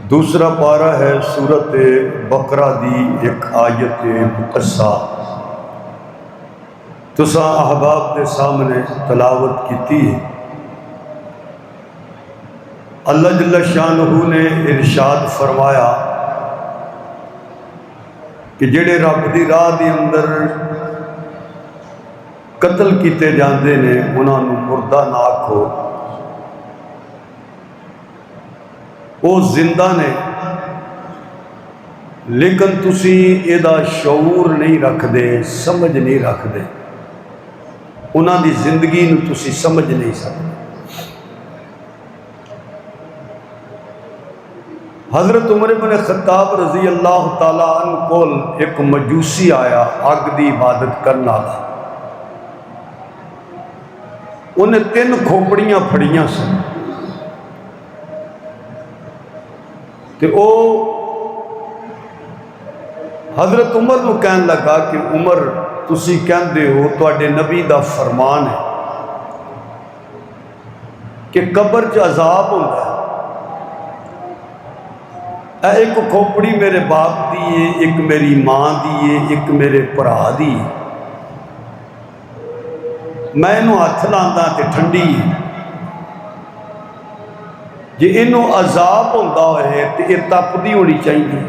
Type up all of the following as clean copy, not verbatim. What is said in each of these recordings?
دوسرا پارہ ہے سورت بقرہ دی ایک آیت مقصہ تساں احباب کے سامنے تلاوت کی ہے۔ اللہ جل شانہ نے ارشاد فرمایا کہ جڑے رب دی راہ دے اندر قتل کیتے جاندے نے انہاں نوں مردہ نہ آکھو، وہ زندہ نے لیکن تسی ایدہ شعور نہیں رکھ دے، سمجھ نہیں رکھ دے، انہاں دی زندگی نو تسی سمجھ نہیں سکتے۔ حضرت عمر بن خطاب رضی اللہ تعالیٰ عنہ کول ایک مجوسی آیا اگ دی عبادت کرنا والا، انہیں 3 کھوپڑیاں پھڑیاں سن کہ او حضرت عمر نو کہن لگا کہ عمر تسی کہندے ہو تواڈے نبی دا فرمان ہے کہ قبر چ عذاب ہوندا ہے، ایک کھوپڑی میرے باپ دی ہے، ایک میری ماں دی ہے، ایک میرے بھرا دی ہے، میں انہوں ہاتھ لاندا تے ٹھنڈی ہے، جی انہوں عذاب ہوندہ ہوئے تو یہ تپدی ہونی چاہیے۔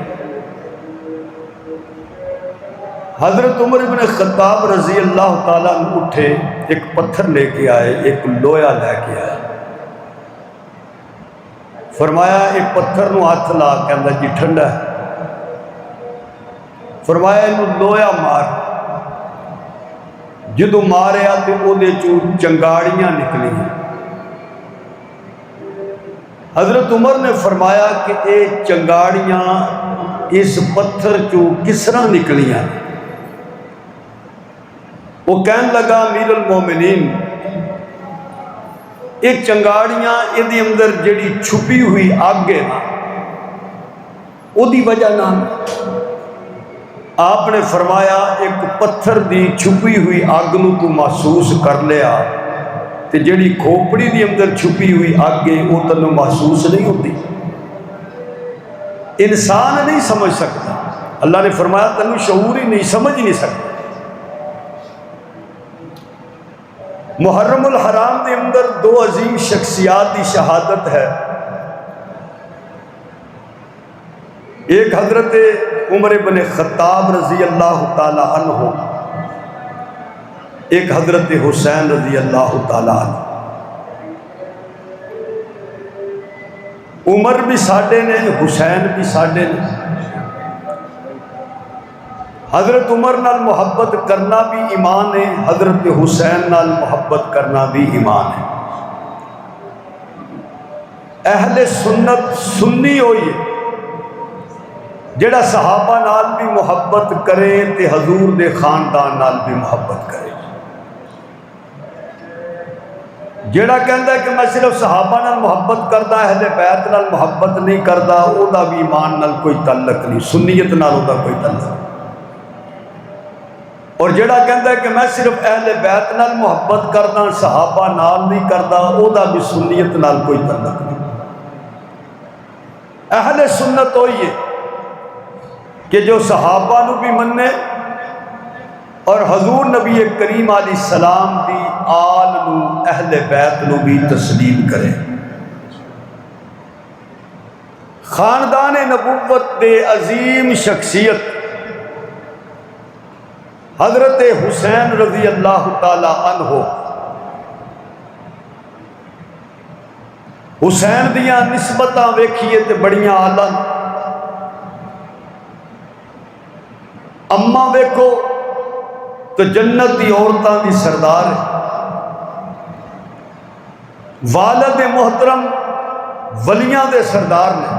حضرت عمر بن خطاب رضی اللہ تعالیٰ عنہ اٹھے، ایک پتھر لے کے آئے، ایک لویا لے کے آئے، فرمایا ایک پتھر نو ہاتھ لا کے اندر جی ٹھنڈا ہے، فرمایا انہوں لویا مار، جدو ماریا تو وہ دے چنگاڑیاں نکلی ہیں۔ حضرت عمر نے فرمایا کہ اے چنگاڑیاں اس پتھر چو کس طرح نکلیاں؟ وہ کہنے لگا امیر المومنین ایک چنگاڑیاں ادھے اندر جڑی چھپی ہوئی آگ ہے نا او دی وجہ نہ آپ نے فرمایا ایک پتھر دی چھپی ہوئی آگ نو تو محسوس کر لیا تے جڑی کھوپڑی دی اندر چھپی ہوئی آگ ہے وہ تنوں محسوس نہیں ہوتی، انسان نہیں سمجھ سکتا۔ اللہ نے فرمایا تنوں شعور ہی نہیں، سمجھ نہیں سکتا۔ محرم الحرام دے اندر 2 عظیم شخصیات کی شہادت ہے، ایک حضرت عمر بن خطاب رضی اللہ تعالی عنہ، ایک حضرت حسین رضی اللہ تعالی عنہ۔ عمر بھی ساڈے نے، حسین بھی ساڈے نے۔ حضرت عمر نال محبت کرنا بھی ایمان ہے، حضرت حسین نال محبت کرنا بھی ایمان ہے۔ اہل سنت سنی ہوئی ہے جڑا صحابہ نال بھی محبت کرے تے حضور دے خاندان نال بھی محبت کرے۔ جڑا کہندا ہے کہ میں صرف صحابہ نال محبت کردا، اہل بیت نال محبت نہیں کردا، او دا بھی ایمان نال کوئی تعلق نہیں، سنیت نال او دا کوئی تعلق نہیں۔ اور جڑا کہندا ہے کہ میں صرف اہل بیت نال محبت کردا، صحابہ نال نہیں کردا، او دا بھی سنیت نال کوئی تعلق نہیں۔ اہل سنت ہوئی ہے کہ جو صحابہ نو بھی مننے اور حضور نبی کریم علیہ السلام دی آل نو، اہل بیت نو بھی تسلیم کرے۔ خاندان نبوت دے عظیم شخصیت حضرت حسین رضی اللہ تعالی عنہ، حسین دیاں نسبتاں ویکھیے تے بڑیاں اعلیٰ، اماں ویکھو تو جنت دی عورتاں دی سردار ہے، والد محترم ولیاں دے سردار نے،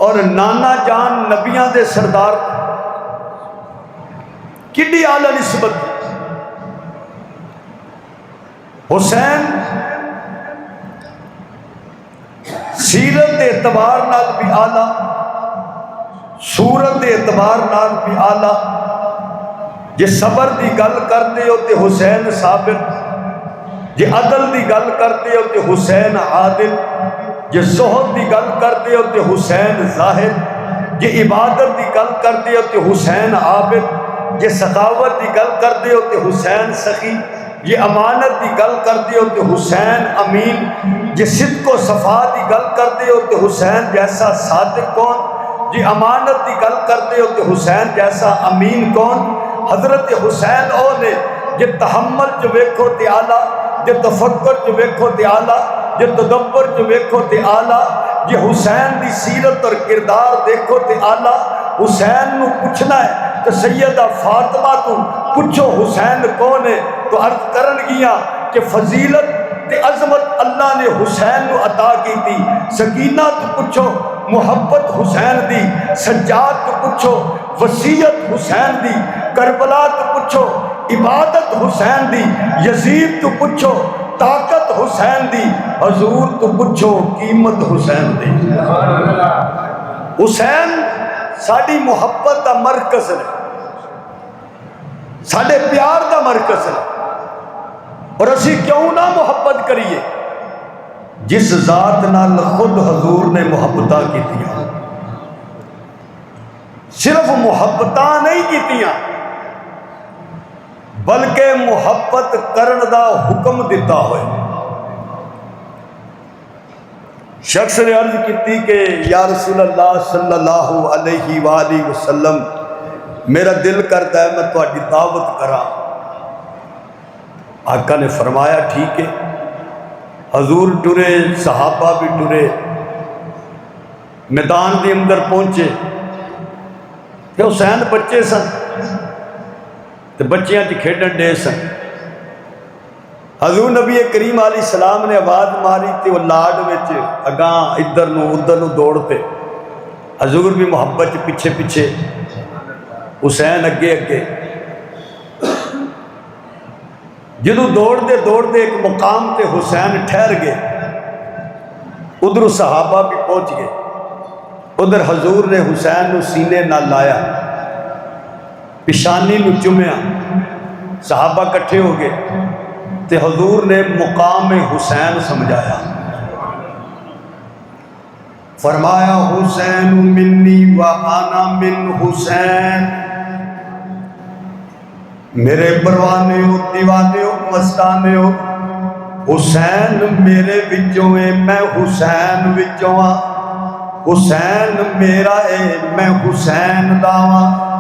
اور نانا جان نبیاں دے سردار نے۔ کڈی اعلیٰ نسبت۔ حسین سیرت اعتبار نال بھی اعلیٰ، صورت اعتبار نال بھی اعلیٰ۔ جے صبر دی گل کرتے ہو تے حسین صابر، جے عدل دی گل کرتے ہو تے حسین عادل، جے زہد دی گل کردے ہو تے حسین زاہد، جے عبادت دی گل کردے ہو تے حسین عابد، جے سخاوت دی گل کردے ہو تے حسین سخی، جے امانت دی گل کردے ہو تے حسین امین، جے صدق و صفا دی گل کردے ہو تے حسین جیسا صادق کون، جے امانت دی گل کردے ہو تے حسین جیسا امین کون۔ حضرت حسین او نے جے تحمل جو ویکھو تے آلہ، جے تفکر جو ویکھو تے آلہ، جے تدبر جو ویکھو تے آلہ، جے حسین دی سیرت اور کردار دیکھو تے آلہ۔ حسین نو پوچھنا ہے تو سیدہ فاطمہ تو پوچھو حسین کون ہے، تو عرض کرن گیا کہ فضیلت تے عظمت اللہ نے حسین نو عطا کی تھی۔ سکینہ تو پوچھو محبت حسین دی، سجاد تو پوچھو وصیت حسین دی، کربلا تو پوچھو عبادت حسین دی، یزید تو پوچھو طاقت حسین دی، حضور تو پوچھو قیمت حسین دی۔ حسین ساڑی محبت دا مرکز ہے، ساڑے پیار دا مرکز ہے، اور اسی کیوں نہ محبت کریے جس ذات نال خود حضور نے محبتہ کی تیاں، صرف محبتہ نہیں کی تیاں بلکہ محبت کرن دا حکم دیتا ہوئے۔ شخص نے عرض کی کہ یا رسول اللہ صلی اللہ علیہ وآلہ وسلم میرا دل کرتا ہے میں تہاڈی دعوت کراں۔ آقا نے فرمایا ٹھیک ہے۔ حضور ٹرے، صحابہ بھی ٹرے، میدان دے اندر پہنچے کہ حسین بچے سن تے بچیاں چ کھیڈن ڈے سن۔ حضور نبی کریم علیہ السلام نے آواز ماری تے وہ لاڈ وچ اگاں ادھر نو دوڑ پے۔ حضور بھی محبت چ پیچھے پیچھے، حسین اگے اگے۔ جدوں دوڑ دے ایک مقام تے حسین ٹھہر گئے، ادھر صحابہ بھی پہنچ گئے، ادھر حضور نے حسین نو سینے نہ لایا، پیشانی نو چومیا، صحابہ کٹھے ہو گئے تے حضور نے مقام حسین سمجھایا۔ فرمایا حسین منی و انا من حسین، میرے پروانے ہو دیوانے ہو مستانے ہو، حسین میرے وچوں ہے میں حسین وچوں ہاں، حسین میرا ہے میں حسین دا ہاں،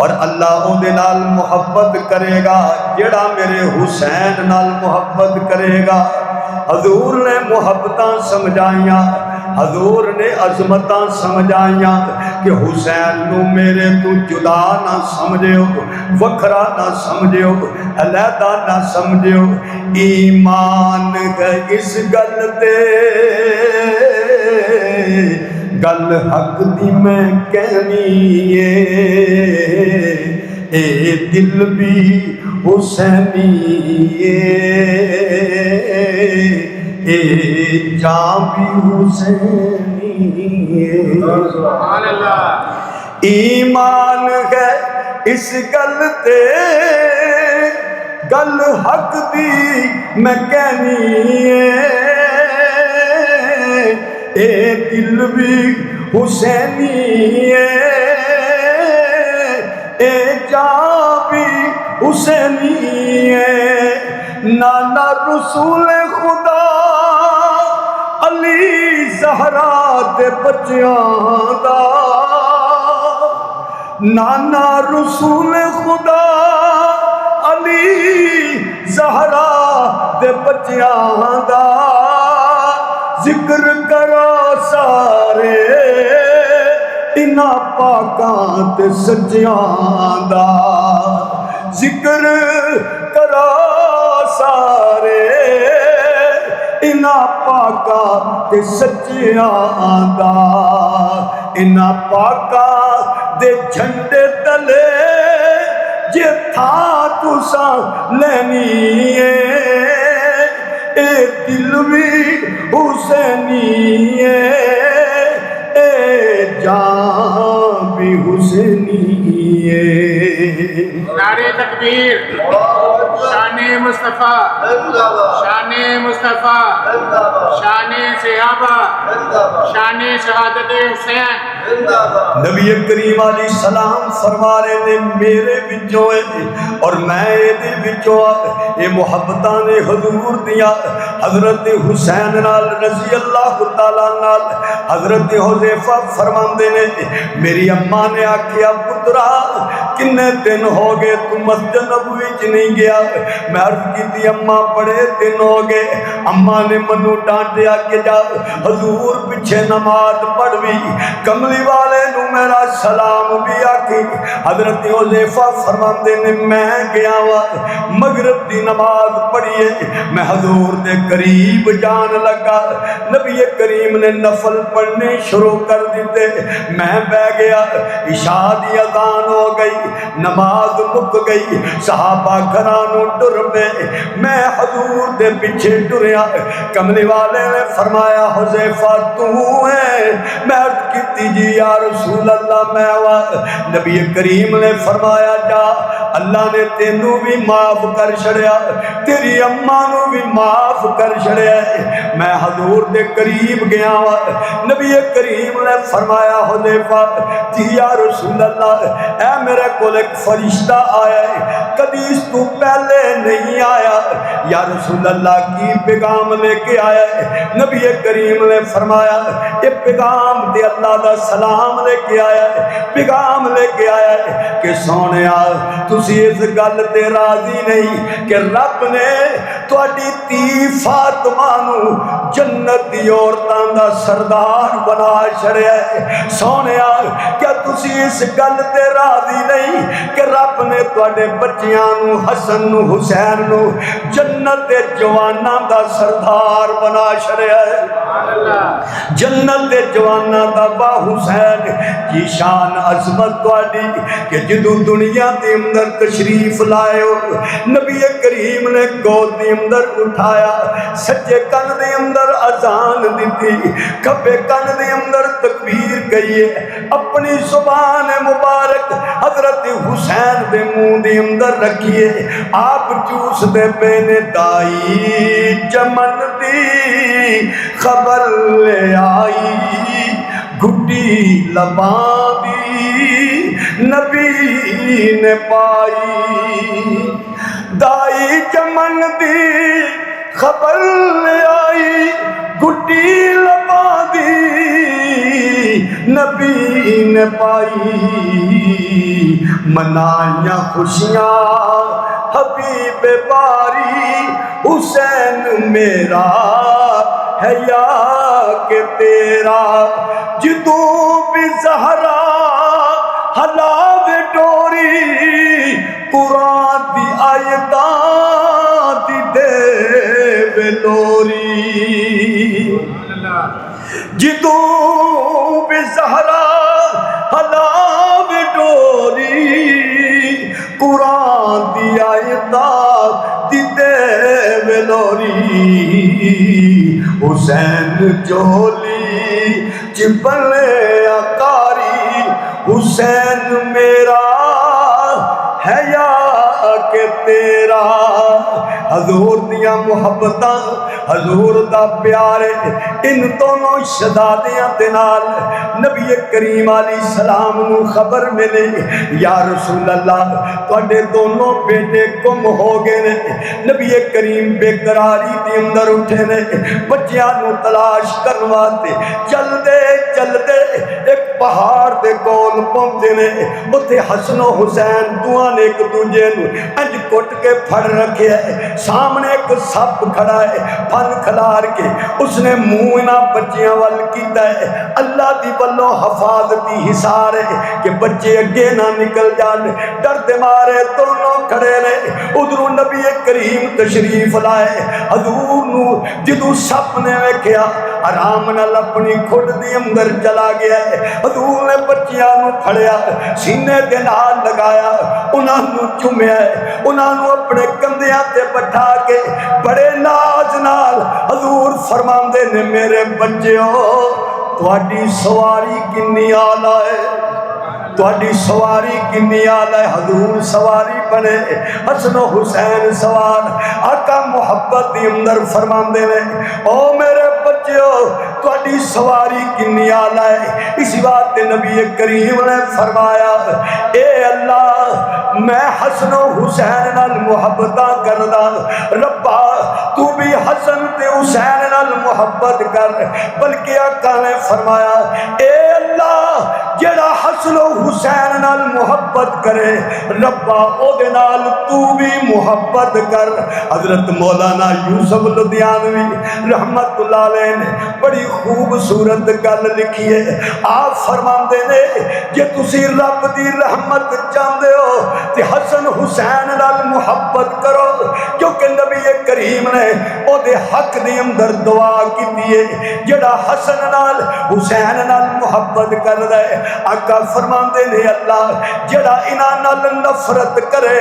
اور اللہ او دے نال محبت کرے گا جڑا میرے حسین نال محبت کرے گا۔ حضور نے محبتاں سمجھائیاں، حضور نے عظمتاں سمجھائیاں کہ حسین نو میرے تو جدا نہ سمجھو، وکھرا نہ سمجھو، علیحدہ نہ سمجھو۔ ایمان ہے اس گل تے گل حق دی میں کہنی ہے، اے دل بھی حسینی ہے، اے جان بھی حسینی ہے۔ سبحان اللہ۔ ایمان ہے اس گل تے گل حق دی میں کہنی ہے، اے دل بھی حسینی ہے، اے جان بھی حسینی ہے۔ نانا رسول خدا علی زہرا دے بچیاں دا، نانا رسول خدا علی زہرا دے بچیاں دا، ذکر کرو سارے انہاں پاکاں تے سچیاں دا، ذکر کرو سارے انہاں پاکاں تے سچیاں دا۔ انہاں پاکاں دے جھنڈے تلے جے تھا تساں لینی ہے، اے دل بھی حسینی ہے، اے جان بھی حسینی ہے۔ نعرہ تکبیر، شان مصطفیٰ، شان مصطفیٰ، شان سیاہ مرحبا شان شہادت حسین. نبی کریم علیہ السلام فرما رہے نے میرے وچوں اور میں دے وچوں اے محبتاں نے حضور دیا حضرت حسین نال رضی اللہ تعالیٰ نال. حضرت حذیفہ فرماندے نے میری اماں نے آکھیا پترا کنے دن ہو گئے تو مسجد نبوی چ نہیں گیا. میں عرض کیتی اماں بڑے دن ہو گئے. اماں نے منو ڈانٹیا کہ جا حضور پیچھے نماز پڑھوی کملی والے نو میرا سلام بھی آکھی. حضرت حذیفہ فرماندے نے میں گیا وا مغرب دی نماز پڑھیے میں حضور دے قریب جان لگا. نبی کریم نے نفل پڑھنے شروع کر دیتے. میں بہ گیا عشاء دی اذان ہو گئی نماز مک گئی صحابہ گھرانوں ٹر پے میں حضور دے پیچھے ٹریا. کملی والے نے فرمایا حذیفہ تو ہے؟ میں عرض کیتی جی یا رسول اللہ میں وا. نبی کریم نے فرمایا جا اللہ نے تینوں بھی معاف کر چھڑیا تیری اماں نو بھی معاف کر چھڑیا. میں حضور دے قریب گیا وا. نبی کریم نے فرمایا حذیفہ جی یا رسول اللہ اے میرے کول ایک فرشتہ آیا ہے کبھی اس تو پہلے نہیں آیا. یا رسول اللہ کی پیغام لے کے آیا ہے؟ نبی کریم نے فرمایا یہ پیغام دے اللہ دا سلام لے کے آیا ہے پیغام لے کے آیا ہے کہ سونیا تسی اس گل تے راضی نہیں کہ رب نے تہاڈی تی فاطمہ نو جنت دی عورتاں دا سردار بنا چھڑیا ہے. سونیا کیا تسی اس گل تے راضی نہیں کہ رب نے تہاڈے بچیاں نو حسن نو حسین نو جنت دے جواناں دا سردار بنا چھڑیا ہے. جنت دے جواناں دا با حسین کی شان عظمت تہاڈی کہ جدوں دنیا دے اندر تشریف لائے ہو نبی کریم نے گود دے اندر اٹھایا سجے کن دے اندر اذان دیتی کھبے کن دے اندر تکبیر کہیے اپنی زبان مبارک حضرت حسین دے منہ دے اندر رکھیے. آپ چوس دے پے نے دائی چمن دی خبر لے آئی گھٹی لباں دی نبی نے پائی. دائی چمن دی خبر لے آئی گھٹی لباں دی نبی نے پائی. منائیاں خوشیاں حبیب باری حسین میرا ہے یا کہ تیرا. جدوں بھی زہرا ہلاوے ڈوری قرآن دی آیتاں دی دے لوری. جدوں بھی زہرا ہلاوے ڈوری قرآن دی آیتاں دی دے لوری. حسین جولی چپلے اکاری حسین میرا ہے یا کہ تیرا. حضور دیا محبتاں حضور دا پیارے ان دونوں شہزادیاں دے نال نبی کریم علیہ السلام نو خبر ملے یا رسول اللہ تواڈے دونوں بیٹے گم ہو گئے نے. نبی کریم بے قراری دے اندر اٹھے نے بچیاں نو تلاش کرن واسطے چل دے ایک پہاڑ دے کول پہنچے نے. اوتھے حسن و حسین دوواں نے ایک دوجے نو انج کٹ کے پھڑ رکھے ہے. سامنے ایک سپ کھڑا ہے پھن کھلار کے اس نے منہ انہاں بچیاں وال کیتا ہے. اللہ دی بلو حفاظتی حصار ہے کہ بچے اگے نہ نکل جان. ڈر دے مارے دونوں کھڑے نے. ادھروں نبی کریم تشریف لائے حضور نو جدوں سپ نے ویکھیا آرام نال اپنی کھڈ دی اندر چلا گیا ہے. حضور نے بچیاں نو پھڑیا سینے دے نال لگایا انہاں نو چومیا ہے انہاں نو اپنے کندھیاں تے بٹھا کے بڑے ناز نال حضور فرماندے نے میرے بچیو تہاڈی سواری کنی آلا ہے تہاڈی سواری کنی آلا ہے. حضور سواری بنے حسن و حسین سوار. آقا محبت دی اندر فرماندے نے او میرے بچیو سواری کنی آلہ ہے۔ اسی بات نبی کریم نے فرمایا اے اللہ میں حسن و حسین نال محبتاں کردا، ربا تو بھی حسن تے حسین نال محبت کر۔ بلکہ آقا نے فرمایا اے اللہ جڑا حسن و حسین نال محبت کرے ربا او دے نال تو بھی محبت کر۔ حضرت مولانا یوسف لدھیانوی رحمت اللہ علیہ نے بڑی خوبصورت گل لکھی ہے۔ آپ فرماندے نے جے تسی رب دی رحمت چاہندے ہو تے حسن حسین نال محبت کرو، کیونکہ نبی کریم نے او دے حق دی اندر دعا کیتی ہے جڑا حسن نال حسین نال محبت کردا ہے۔ آقا فرماندے نے اللہ جڑا انہاں نال نفرت کرے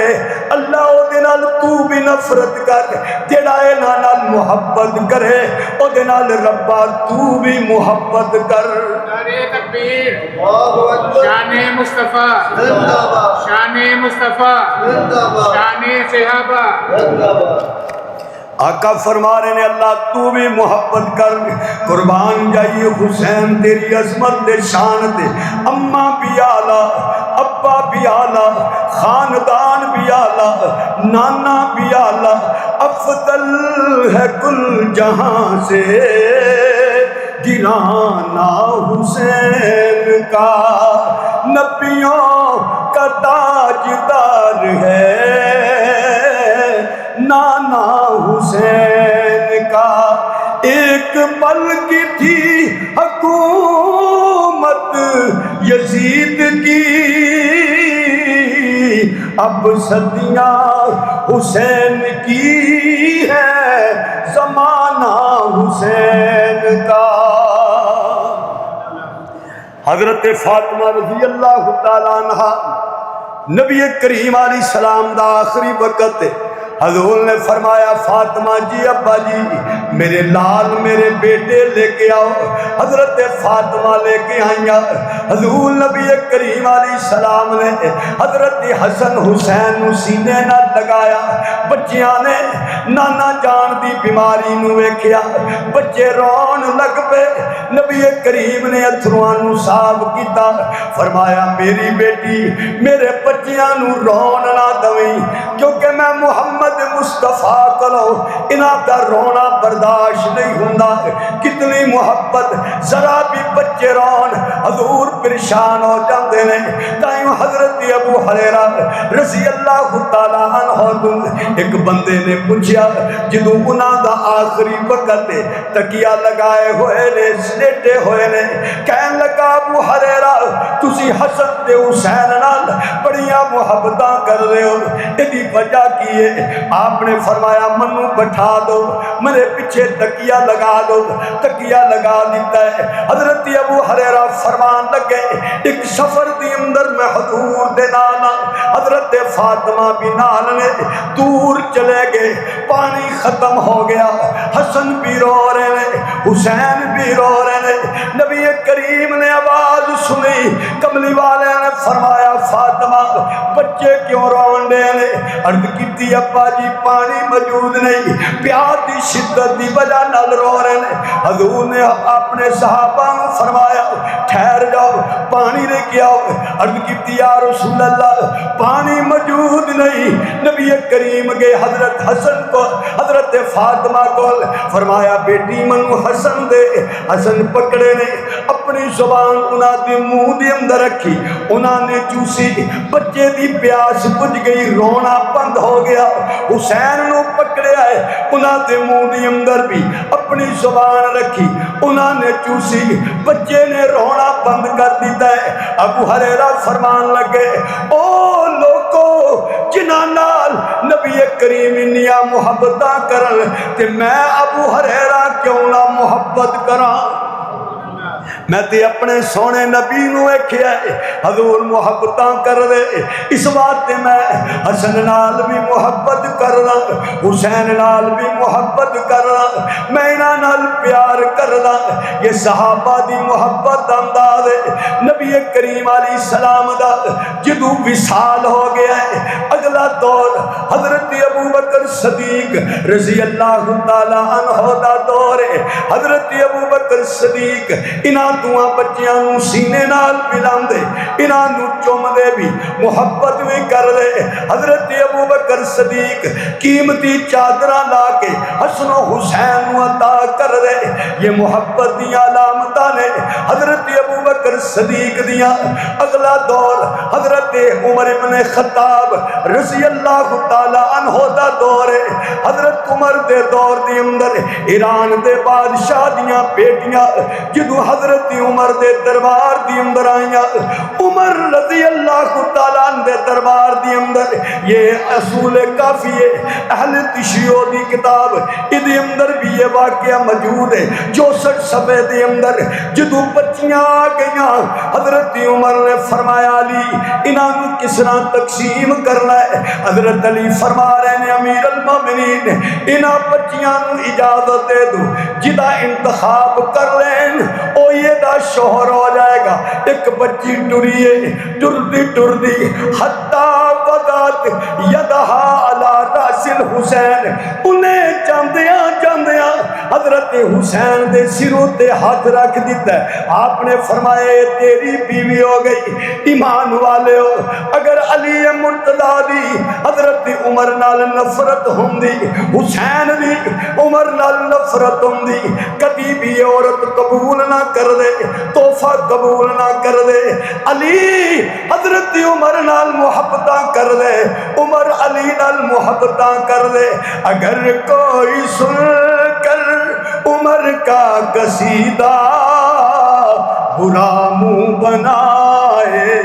اللہ او دے نال تو بھی نفرت کر، جڑا انہاں نال محبت کرے او دے نال ربا تو بھی محبت کر۔ نعرہ تکبیر، شان مصطفیٰ، شان مصطفیٰ، شان صحابہ۔ آقا فرما رہے ہیں اللہ تو بھی محبت کر، قربان جائیے حسین تیری عظمت دے شان دے، اماں بھی آلہ ابا بھی آلہ خاندان بھی آلہ نانا بھی آلہ، افضل ہے کل جہاں سے گرانا حسین کا، نبیوں کا تاجدار ہے نانا حسین کا۔ ایک پل کی تھی حکومت یزید کی، اب صدیاں حسین کی ہے زمانہ حسین کا۔ حضرت فاطمہ رضی اللہ تعالیٰ عنہ نبی کریم علیہ السلام دا آخری وقت ہے، حضور نے فرمایا فاطمہ جی ابا جی میرے لال میرے بیٹے لے کے آؤ۔ حضرت فاطمہ لے کے آئیں، حضور نبی کریم علیہ السلام نے حضرت حسن حسین سینے نہ لگایا، بچیاں نے نانا جان دی بیماری نو ویکھیا، بچے رون لگ پے، نبی کریم نے اتھرواں نو صاف کیتا، فرمایا میری بیٹی میرے بچیاں نو رون نہ دویں، کیونکہ میں محمد مصطفیٰ کلو انہاں دا رونا برداشت نہیں ہوندا۔ کتنی محبت، ذرا بھی بچے رون حضور پریشان ہو جاندے نے۔ تائیں حضرت ابو ہریرہ رضی اللہ تعالیٰ عنہ تو ایک بندے نے پوچھا جدوں انہاں دا آخری وقت تکیہ لگائے ہوئے نے سلیٹے ہوئے نے، کہن لگا ابو ہریرہ تسی حسن تے حسین نال بڑیاں محبتاں کر رہے ہو، ایدی وجہ کی ہے؟ آپ نے فرمایا منو بٹھا دو، میرے پیچھے تکیہ لگا دو، تکیہ لگا دیتا ہے۔ حضرت ابو ہریرہ فرمان لگے ایک سفر دی اندر میں حضور دے نانا حضرت فاطمہ بھی نال نے دور چلے گئے، پانی ختم ہو گیا، حسن بھی رو رہے ہیں حسین بھی رو رہے ہیں۔ نبی کریم نے آواز سنی، کملی والے نے فرمایا فاطمہ بچے کیوں رون دے نے؟ عرض کیتی ابا جی پانی موجود نہیں، پیار دی شدت دی وجہ نال رو رہے ہیں۔ حضور نے اپنے صحابہ کو فرمایا ٹھہر جاؤ پانی لے کے آؤ۔ عرض کیتی یا رسول اللہ پانی موجود نہیں۔ نبی کریم گئے حضرت حسن کو حضرت فاطمہ کو، فرمایا بیٹی منو حسن دے۔ حسن پکڑے نے اپنی زبان انہاں دے منہ دے اندر رکھی، انہاں نے چوسی، بچے دی پیاس بجھ گئی، رونا بند ہو گیا۔ حسین نو پکڑے آئے، انہاں دے منہ دے اندر بھی اپنی زبان رکھی، انہاں نے چوسی، بچے نے رونا بند کر دیتا ہے۔ ابو ہریرہ فرمان لگے او لوگو جنہاں نال نبی کریم انیا محبتاں کرن تے میں ابو ہریرہ کیوں نہ محبت کراں؟ میں تے اپنے سونے نبی نو ویکھیا ہے حضور محبتاں کر دے، اس بات تے میں حسن نال بھی محبت کردا، حسین نال بھی محبت کردا، میں انہاں نال پیار کردا۔ یہ صحابہ دی محبت انداز ہے۔ نبی کریم علیہ السلام دا جدوں وصال ہو گیا ہے، اگلا اگلا دور حضرت ابو بکر صدیق رضی اللہ تعالی عنہ دا دور ہے. حضرت ابو بکر صدیق انہاں دوواں بچیاں نوں سینے نال ملاندے, انہاں نوں چومدے بھی, محبت بھی کر دے. حضرت ابو بکر صدیق قیمتی چادراں لا کے حسن و حسین نوں عطا کر دے. یہ محبت دی علامتاں نے حضرت ابو بکر صدیق دیاں. اگلا دور حضرت عمر ابن خطاب رضی اللہ تعالی عنہ دا دور ہے. حضرت عمر دے دور دی اندر ایران دے بادشاہ دیاں بیٹیاں جدو حضرت عمر دے دربار دی اندر آئیاں, عمر رضی اللہ تعالی عنہ دے دربار دی اندر, یہ اصول کافی ہے اہل تشریح دی کتاب ادھے اندر بھی یہ واقعہ موجود ہے. 64 صفحے دے اندر جدو بچیاں آ گئیاں, حضرت عمر نے فرمایا علی انہاں نوں کس طرح تقسیم کرنا ہے. حضرت علی فرما رہے ہیں امیر المومنین انہاں بچیاں نوں اجازت دے دو, جدا انتخاب کر لین او یہ دا شوہر ہو جائے گا. ایک بچی ٹری ہے, ٹردی ٹردی حتی وضعت یدہا علی راس الحسین, انہیں چاندیاں چاندیاں حضرت حسین دے سروں تے ہاتھ رکھ دیتا ہے. آپ نے فرمایا تیری بیوی ہو گئی. ایمان والے ہو, اگر علی مرتضیٰ دی حضرت عمر نال نفرت ہوندی, حسین دی عمر نال نفرت ہوندی, کبھی بھی عورت قبول نہ کر دے, تحفہ قبول نہ کر دے. علی حضرت عمر نال محبتاں کر دے, عمر علی نال محبتاں کر دے. اگر کوئی سن کر عمر کا قصیدہ برا منہ بنائے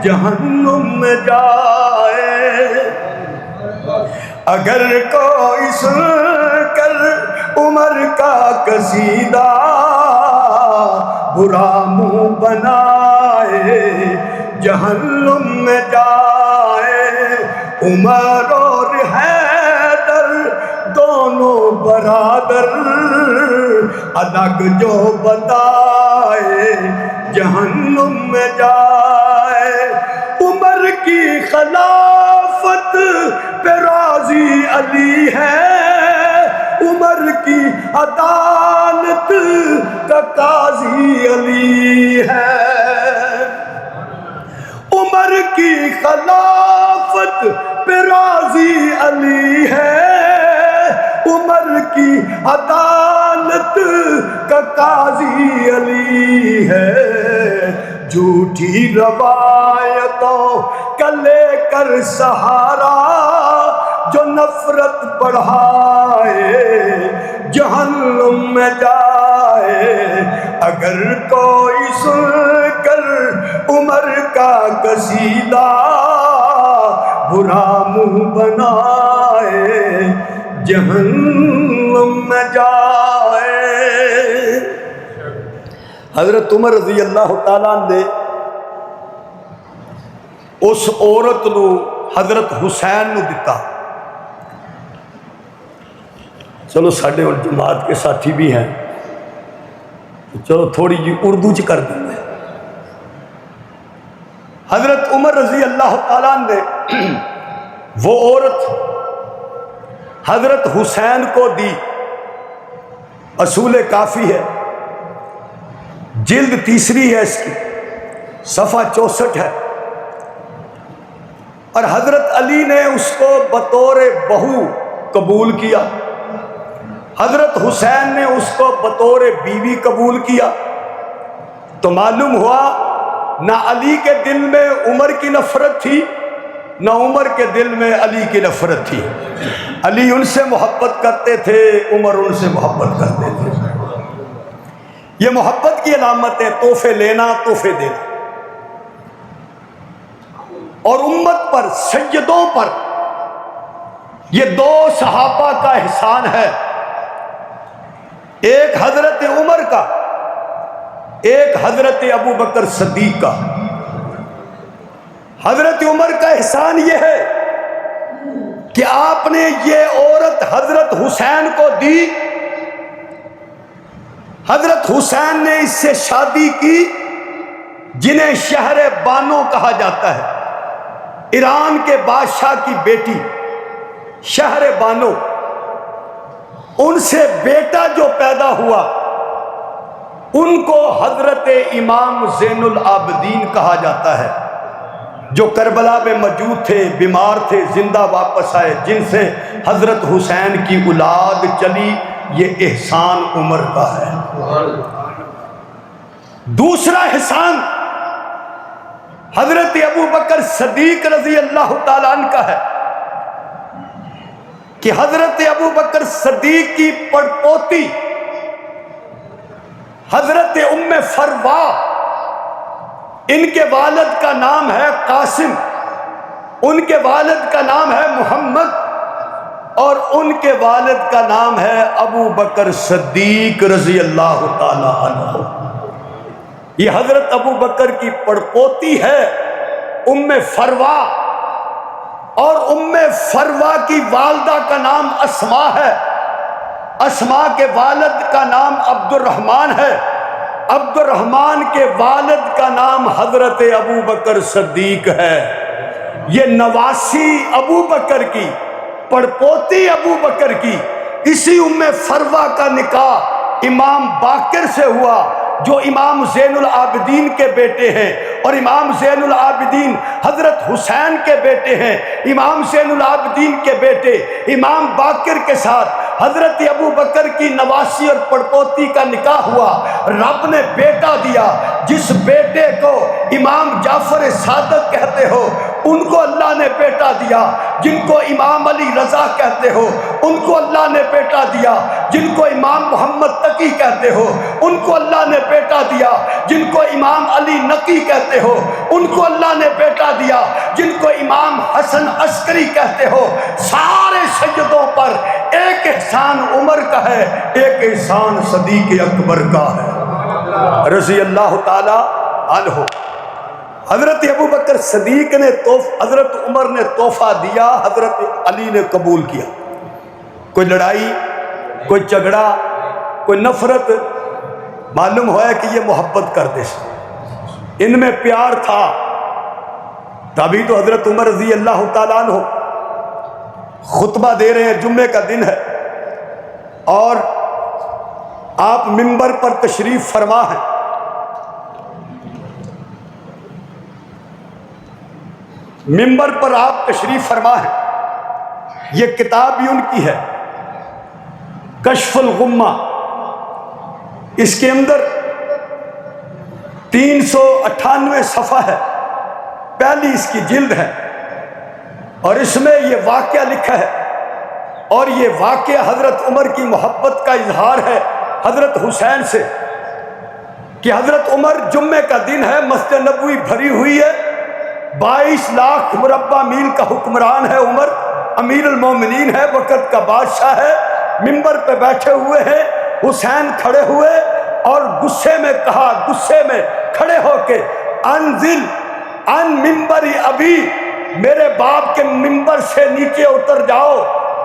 جہنم میں جائے. اگر کوئی سن کر عمر کا قصیدہ برا منہ بنائے جہنم میں جائے. عمر اور حیدر دونوں برادر, الگ جو بتائے جہنم میں جائے. عمر کی خلافت پہ راضی علی ہے, عمر کی عدالت کا قاضی علی ہے. عمر کی خلافت پہ راضی علی ہے, عمر کی عدالت کا قاضی علی ہے. جھوٹی روایتوں کا لے کر سہارا جو نفرت بڑھائے جہنم میں جائے. اگر کوئی سن کر عمر کا قصیدہ برا منہ بنائے جہنم میں جائے. حضرت عمر رضی اللہ تعالیٰ نے اس عورت نو حضرت حسین نو دیتا. چلو ساڈے جماعت کے ساتھی بھی ہیں, چلو تھوڑی جی اردو چ کر دیں. حضرت عمر رضی اللہ تعالیٰ نے وہ عورت حضرت حسین کو دی. اصول کافی ہے, جلد 3 ہے اس کی, صفحہ 64 ہے. اور حضرت علی نے اس کو بطور بہو قبول کیا, حضرت حسین نے اس کو بطور بیوی قبول کیا. تو معلوم ہوا نہ علی کے دل میں عمر کی نفرت تھی, نہ عمر کے دل میں علی کی نفرت تھی. علی ان سے محبت کرتے تھے, عمر ان سے محبت کرتے تھے. یہ محبت کی علامت ہے, تحفے لینا تحفے دینا. اور امت پر, سیدوں پر یہ 2 صحابہ کا احسان ہے, ایک حضرت عمر کا, ایک حضرت ابو بکر صدیق کا. حضرت عمر کا احسان یہ ہے کہ آپ نے یہ عورت حضرت حسین کو دی, حضرت حسین نے اس سے شادی کی, جنہیں شہر بانو کہا جاتا ہے. ایران کے بادشاہ کی بیٹی شہر بانو، ان سے بیٹا جو پیدا ہوا ان کو حضرت امام زین العابدین کہا جاتا ہے، جو کربلا میں موجود تھے، بیمار تھے، زندہ واپس آئے، جن سے حضرت حسین کی اولاد چلی۔ یہ احسان عمر کا ہے۔ دوسرا احسان حضرت ابو بکر صدیق رضی اللہ تعالیٰ عنہ کا ہے کہ حضرت ابو بکر صدیق کی پڑپوتی حضرت ام فروا، ان کے والد کا نام ہے قاسم، ان کے والد کا نام ہے محمد، اور ان کے والد کا نام ہے ابو بکر صدیق رضی اللہ تعالی عنہ۔ یہ حضرت ابو بکر کی پڑپوتی ہے ام فروا، اور ام فروا کی والدہ کا نام اسما ہے، اسما کے والد کا نام عبد الرحمن ہے، عبد الرحمن کے والد کا نام حضرت ابو بکر صدیق ہے۔ یہ نواسی ابو بکر کی، پڑپوتی ابو بکر کی، اسی ام فروا کا نکاح امام باقر سے ہوا جو امام زین العابدین کے بیٹے ہیں، اور امام زین العابدین حضرت حسین کے بیٹے ہیں۔ امام زین العابدین کے بیٹے امام باقر کے ساتھ حضرت ابو بکر کی نواسی اور پڑپوتی کا نکاح ہوا۔ رب نے بیٹا دیا، جس بیٹے کو امام جعفر صادق کہتے ہو ان کو اللہ نے بیٹا دیا، جن کو امام علی رضا کہتے ہو ان کو اللہ نے بیٹا دیا، جن کو امام محمد تقی کہتے ہو ان کو اللہ نے بیٹا دیا، جن کو امام علی نقی کہتے ہو ان کو اللہ نے بیٹا دیا، جن کو امام حسن عسکری کہتے ہو۔ سارے سیدوں پر ایک احسان عمر کا ہے، ایک احسان صدیق اکبر کا ہے رضی اللہ تعالی عنہ۔ حضرت ابو بکر صدیق نے حضرت عمر نے تحفہ دیا، حضرت علی نے قبول کیا۔ کوئی لڑائی، کوئی جھگڑا، کوئی نفرت، معلوم ہوا ہے کہ یہ محبت کرتے تھے، ان میں پیار تھا، تبھی تو حضرت عمر رضی اللہ تعالیٰ عنہ خطبہ دے رہے ہیں، جمعے کا دن ہے، اور آپ منبر پر تشریف فرما ہیں۔ منبر پر آپ تشریف فرما ہیں، یہ کتاب بھی ان کی ہے، کشف الغمہ، اس کے اندر 398 صفحہ ہے، پہلی اس کی جلد ہے، اور اس میں یہ واقعہ لکھا ہے، اور یہ واقعہ حضرت عمر کی محبت کا اظہار ہے حضرت حسین سے، کہ حضرت عمر جمعے کا دن ہے، مسجد نبوی بھری ہوئی ہے، 22 لاکھ مربع میل کا حکمران ہے عمر، امیر المومنین ہے، وقت کا بادشاہ ہے، منبر پہ بیٹھے ہوئے ہیں، حسین کھڑے ہوئے اور غصے میں کہا، غصے میں کھڑے ہو کے، انزل ان منبری ابھی، میرے باپ کے منبر سے نیچے اتر جاؤ۔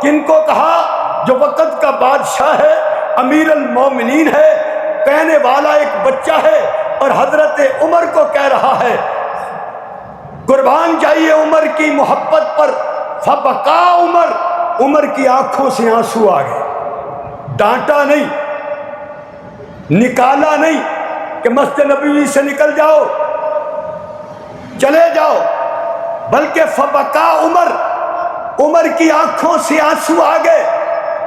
کن کو کہا؟ جو وقت کا بادشاہ ہے، امیر المومنین ہے، کہنے والا ایک بچہ ہے، اور حضرت عمر کو کہہ رہا ہے۔ قربان جائیے عمر کی محبت پر، فبکا عمر، عمر کی آنکھوں سے آنسو آ گئے، ڈانٹا نہیں، نکالا نہیں کہ مسجد نبوی سے نکل جاؤ، چلے جاؤ، بلکہ فبکا عمر، عمر کی آنکھوں سے آنسو آ گئے،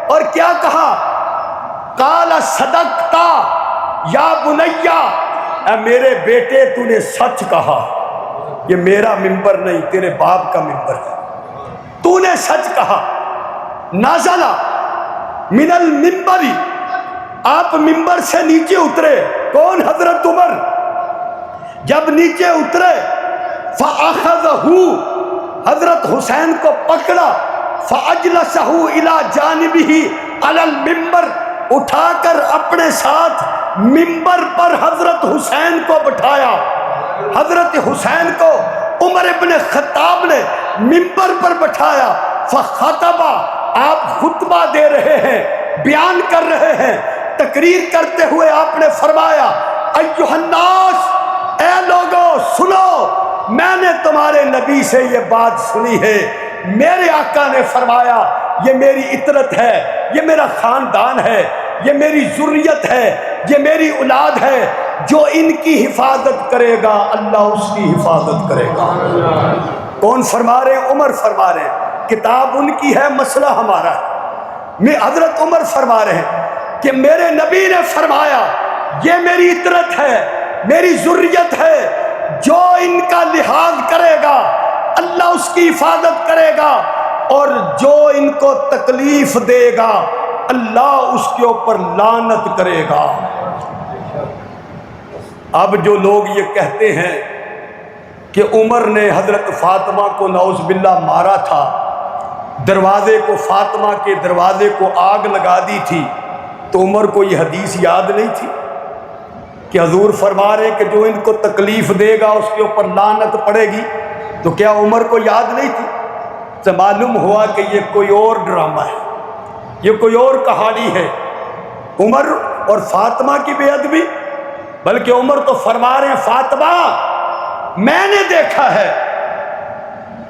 اور کیا کہا؟ قال صدقتا یا بنیا، اے میرے بیٹے تو نے سچ کہا، یہ میرا منبر نہیں، تیرے باپ کا منبر ہے، تو نے سچ کہا۔ نازلہ من المنبری، آپ منبر سے نیچے اترے، کون؟ حضرت عمر۔ جب نیچے اترے، فَأَخَذَهُ، حضرت حسین کو پکڑا، فَأَجْلَسَهُ إِلَى جَانِبِهِ عَلَى الْمِنبَرِ، اٹھا کر اپنے ساتھ منبر پر حضرت حسین کو بٹھایا۔ حضرت حسین کو عمر ابن خطاب نے منبر پر بٹھایا، فخطبہ، آپ خطبہ دے رہے ہیں، بیان کر رہے ہیں، تقریر کرتے ہوئے آپ نے فرمایا، ایھا الناس، اے لوگو سنو، میں نے تمہارے نبی سے یہ بات سنی ہے، میرے آقا نے فرمایا یہ میری اطرت ہے، یہ میرا خاندان ہے، یہ میری ذریت ہے، یہ میری اولاد ہے، جو ان کی حفاظت کرے گا اللہ اس کی حفاظت کرے گا۔ کون فرما رہے ہیں؟ عمر فرما رہے ہیں، کتاب ان کی ہے، مسئلہ ہمارا ہے۔ میں حضرت عمر فرما رہے ہیں کہ میرے نبی نے فرمایا یہ میری اطرت ہے، میری ذریت ہے، جو ان کا لحاظ کرے گا اللہ اس کی حفاظت کرے گا، اور جو ان کو تکلیف دے گا اللہ اس کے اوپر لعنت کرے گا۔ اب جو لوگ یہ کہتے ہیں کہ عمر نے حضرت فاطمہ کو نعوذ باللہ مارا تھا، دروازے کو، فاطمہ کے دروازے کو آگ لگا دی تھی، تو عمر کو یہ حدیث یاد نہیں تھی کہ حضور فرما رہے کہ جو ان کو تکلیف دے گا اس کے اوپر لعنت پڑے گی؟ تو کیا عمر کو یاد نہیں تھی؟ تو معلوم ہوا کہ یہ کوئی اور ڈرامہ ہے، یہ کوئی اور کہانی ہے۔ عمر اور فاطمہ کی بے ادبی، بلکہ عمر تو فرما رہے ہیں فاطمہ میں نے دیکھا ہے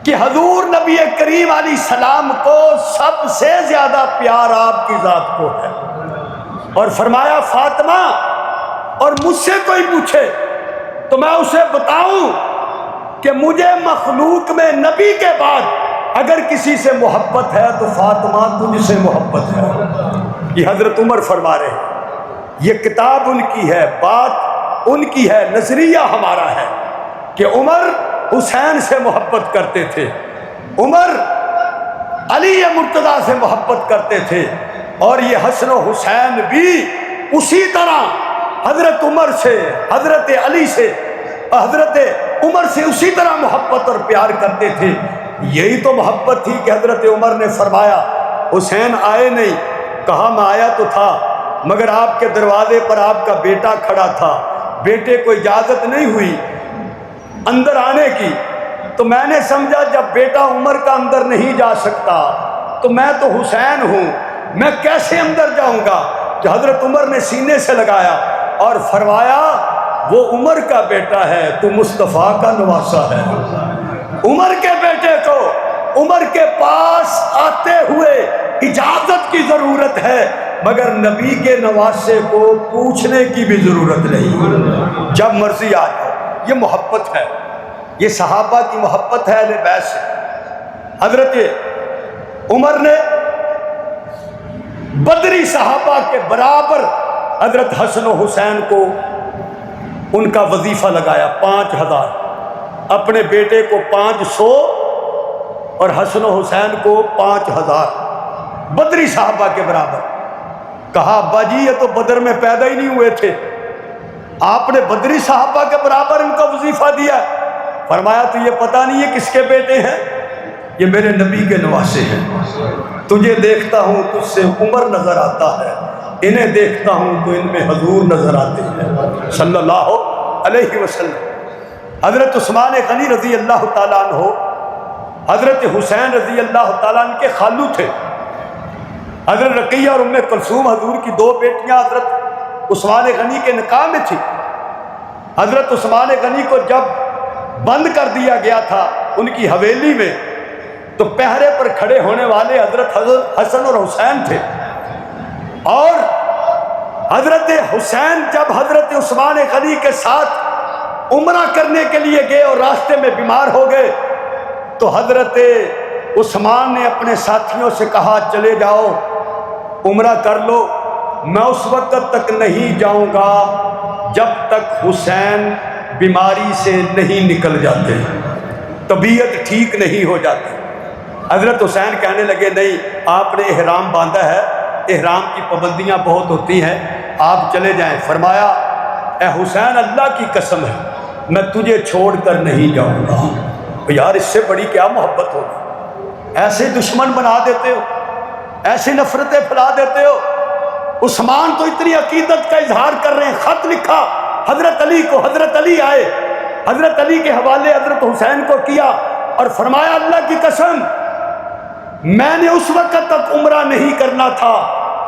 کہ حضور نبی کریم علیہ السلام کو سب سے زیادہ پیار آپ کی ذات کو ہے، اور فرمایا فاطمہ اور مجھ سے کوئی پوچھے تو میں اسے بتاؤں کہ مجھے مخلوق میں نبی کے بعد اگر کسی سے محبت ہے تو فاطمہ تجھ سے محبت ہے۔ یہ حضرت عمر فرما رہے ہیں، یہ کتاب ان کی ہے، بات ان کی ہے، نظریہ ہمارا ہے کہ عمر حسین سے محبت کرتے تھے، عمر علی مرتضیٰ سے محبت کرتے تھے، اور یہ حسن و حسین بھی اسی طرح حضرت عمر سے، حضرت علی سے، حضرت عمر سے اسی طرح محبت اور پیار کرتے تھے۔ یہی تو محبت تھی کہ حضرت عمر نے فرمایا حسین آئے نہیں، کہا میں آیا تو تھا مگر آپ کے دروازے پر آپ کا بیٹا کھڑا تھا، بیٹے کو اجازت نہیں ہوئی اندر آنے کی، تو میں نے سمجھا جب بیٹا عمر کا اندر نہیں جا سکتا تو میں تو حسین ہوں، میں کیسے اندر جاؤں گا؟ کہ حضرت عمر نے سینے سے لگایا اور فرمایا وہ عمر کا بیٹا ہے، تو مصطفیٰ کا نواسہ ہے۔ عمر کے بیٹے کو عمر کے پاس آتے ہوئے اجازت کی ضرورت ہے، مگر نبی کے نواسے کو پوچھنے کی بھی ضرورت نہیں، جب مرضی آ جاؤ۔ یہ محبت ہے، یہ صحابہ کی محبت ہے اہل بیت سے۔ حضرت عمر نے بدری صحابہ کے برابر حضرت حسن و حسین کو ان کا وظیفہ لگایا، 5000، اپنے بیٹے کو 500 اور حسن و حسین کو 5000، بدری صحابہ کے برابر۔ کہا ابا جی یہ تو بدر میں پیدا ہی نہیں ہوئے تھے، آپ نے بدری صحابہ کے برابر ان کا وظیفہ دیا۔ فرمایا تو یہ پتہ نہیں ہے کس کے بیٹے ہیں؟ یہ میرے نبی کے نواسے ہیں، تجھے دیکھتا ہوں تجھ سے عمر نظر آتا ہے، انہیں دیکھتا ہوں تو ان میں حضور نظر آتے ہیں صلی اللہ علیہ وسلم۔ حضرت عثمان غنی رضی اللہ تعالیٰ عنہ حضرت حسین رضی اللہ تعالیٰ عنہ کے خالو تھے۔ حضرت رقیہ اور ام کلثوم حضور کی 2 بیٹیاں حضرت عثمان غنی کے نکاح میں تھی۔ حضرت عثمان غنی کو جب بند کر دیا گیا تھا ان کی حویلی میں، تو پہرے پر کھڑے ہونے والے حضرت حسن اور حسین تھے، اور حضرت حسین جب حضرت عثمان غنی کے ساتھ عمرہ کرنے کے لیے گئے اور راستے میں بیمار ہو گئے، تو حضرت عثمان نے اپنے ساتھیوں سے کہا چلے جاؤ عمرہ کر لو، میں اس وقت تک نہیں جاؤں گا جب تک حسین بیماری سے نہیں نکل جاتے، طبیعت ٹھیک نہیں ہو جاتی۔ حضرت حسین کہنے لگے نہیں آپ نے احرام باندھا ہے، احرام کی پابندیاں بہت ہوتی ہیں، آپ چلے جائیں۔ فرمایا اے حسین اللہ کی قسم ہے میں تجھے چھوڑ کر نہیں جاؤں گا۔ یار اس سے بڑی کیا محبت ہوگی؟ ایسے دشمن بنا دیتے ہو، ایسے نفرتیں پھیلا دیتے ہو۔ عثمان تو اتنی عقیدت کا اظہار کر رہے ہیں، خط لکھا حضرت علی کو، حضرت علی آئے، حضرت علی کے حوالے حضرت حسین کو کیا اور فرمایا اللہ کی قسم میں نے اس وقت تک عمرہ نہیں کرنا تھا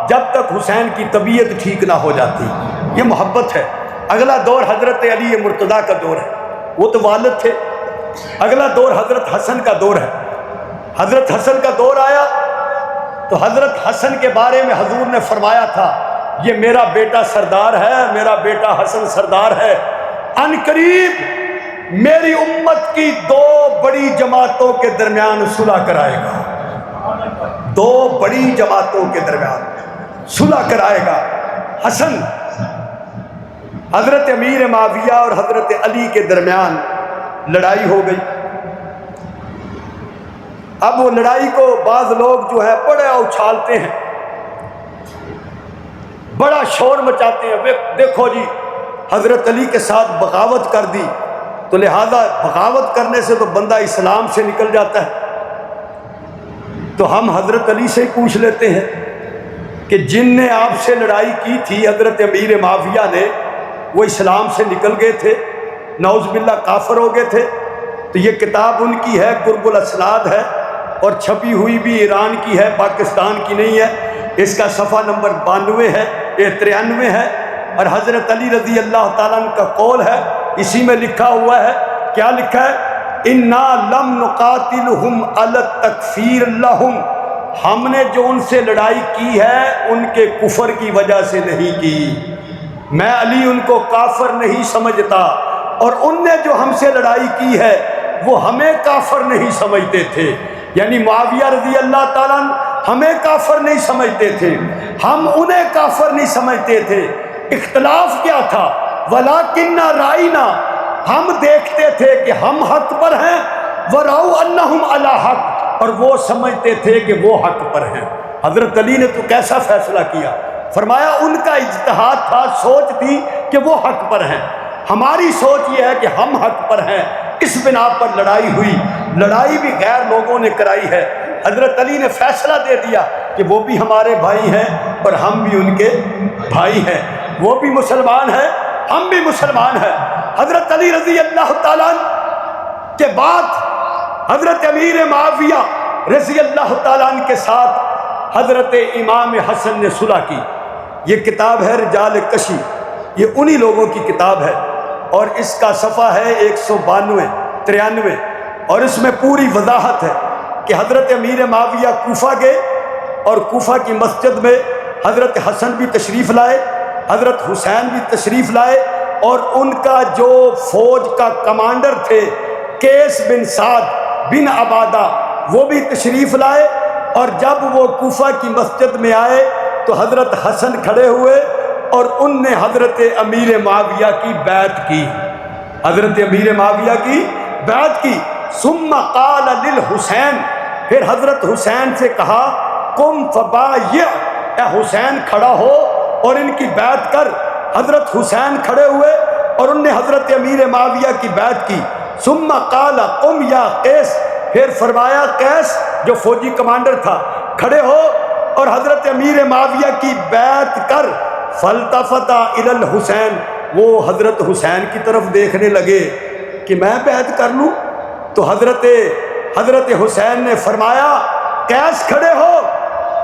جب تک حسین کی طبیعت ٹھیک نہ ہو جاتی۔ یہ محبت ہے۔ اگلا دور حضرت علی مرتضیٰ کا دور ہے، وہ تو والد تھے، اگلا دور حضرت حسن کا دور ہے. حضرت حسن کا دور آیا تو حضرت حسن کے بارے میں حضور نے فرمایا تھا یہ میرا بیٹا سردار ہے، میرا بیٹا حسن سردار ہے، ان قریب میری امت کی دو بڑی جماعتوں کے درمیان صلح کرائے گا، دو بڑی جماعتوں کے درمیان صلح کرائے گا. حسن حضرت امیر معاویہ اور حضرت علی کے درمیان لڑائی ہو گئی. اب وہ لڑائی کو بعض لوگ جو ہے بڑا اچھالتے ہیں، بڑا شور مچاتے ہیں، دیکھو جی حضرت علی کے ساتھ بغاوت کر دی تو لہذا بغاوت کرنے سے تو بندہ اسلام سے نکل جاتا ہے. تو ہم حضرت علی سے پوچھ لیتے ہیں کہ جن نے آپ سے لڑائی کی تھی حضرت امیر معاویہ نے، وہ اسلام سے نکل گئے تھے، نعوذ باللہ کافر ہو گئے تھے. تو یہ کتاب ان کی ہے، قرب الاسناد ہے، اور چھپی ہوئی بھی ایران کی ہے، پاکستان کی نہیں ہے. اس کا صفحہ نمبر 92 ہے، 93 ہے، اور حضرت علی رضی اللہ تعالیٰ عنہ کا قول ہے. اسی میں لکھا ہوا ہے، کیا لکھا ہے؟ اِنَّا لَمْ نُقَاتِلْهُمْ عَلَى التَّكْفِيرِ لَهُمْ، ہم نے جو ان سے لڑائی کی ہے ان کے کفر کی وجہ سے نہیں کی. میں علی ان کو کافر نہیں سمجھتا، اور ان نے جو ہم سے لڑائی کی ہے وہ ہمیں کافر نہیں سمجھتے تھے. یعنی معاویہ رضی اللہ تعالیٰ عنہ ہمیں کافر نہیں سمجھتے تھے، ہم انہیں کافر نہیں سمجھتے تھے. اختلاف کیا تھا؟ وَلَٰكِنَّ رَأَيْنَا، ہم دیکھتے تھے کہ ہم حق پر ہیں، وَرَأَوْا أَنَّهُمْ عَلَىٰ حَقٍّ، اور وہ سمجھتے تھے کہ وہ حق پر ہیں. حضرت علی نے تو کیسا فیصلہ کیا؟ فرمایا ان کا اجتہاد تھا، سوچ تھی کہ وہ حق پر ہیں، ہماری سوچ یہ ہے کہ ہم حق پر ہیں. اس بنا پر لڑائی ہوئی. لڑائی بھی غیر لوگوں نے کرائی ہے. حضرت علی نے فیصلہ دے دیا کہ وہ بھی ہمارے بھائی ہیں اور ہم بھی ان کے بھائی ہیں، وہ بھی مسلمان ہیں، ہم بھی مسلمان ہیں. حضرت علی رضی اللہ تعالیٰ عنہ کے بعد حضرت امیر معاویہ رضی اللہ تعالیٰ عنہ کے ساتھ حضرت امام حسن نے صلح کی. یہ کتاب ہے رجال کشی، یہ انہی لوگوں کی کتاب ہے، اور اس کا صفحہ ہے 192 93، اور اس میں پوری وضاحت ہے کہ حضرت امیر معاویہ کوفہ گئے، اور کوفہ کی مسجد میں حضرت حسن بھی تشریف لائے، حضرت حسین بھی تشریف لائے، اور ان کا جو فوج کا کمانڈر تھے قیس بن سعد بن عبادہ، وہ بھی تشریف لائے. اور جب وہ کوفہ کی مسجد میں آئے تو حضرت حسن کھڑے ہوئے اور ان نے حضرت امیر معاویہ کی بیعت کی، حضرت امیر معاویہ کی بیعت کی. ثم قال للحسین، پھر حضرت حسین سے کہا قم فبایع، اے حسین کھڑا ہو اور ان کی بیعت کر. حضرت حسین کھڑے ہوئے اور ان نے حضرت امیر معاویہ کی بیعت کی. ثم قال قم یا قیس، پھر فرمایا قیس جو فوجی کمانڈر تھا کھڑے ہو اور حضرت امیر معاویہ کی بیعت کر. فالتفت الی الحسین، وہ حضرت حسین کی طرف دیکھنے لگے کہ میں بیعت کر لوں. تو حضرت حسین نے فرمایا قیس کھڑے ہو،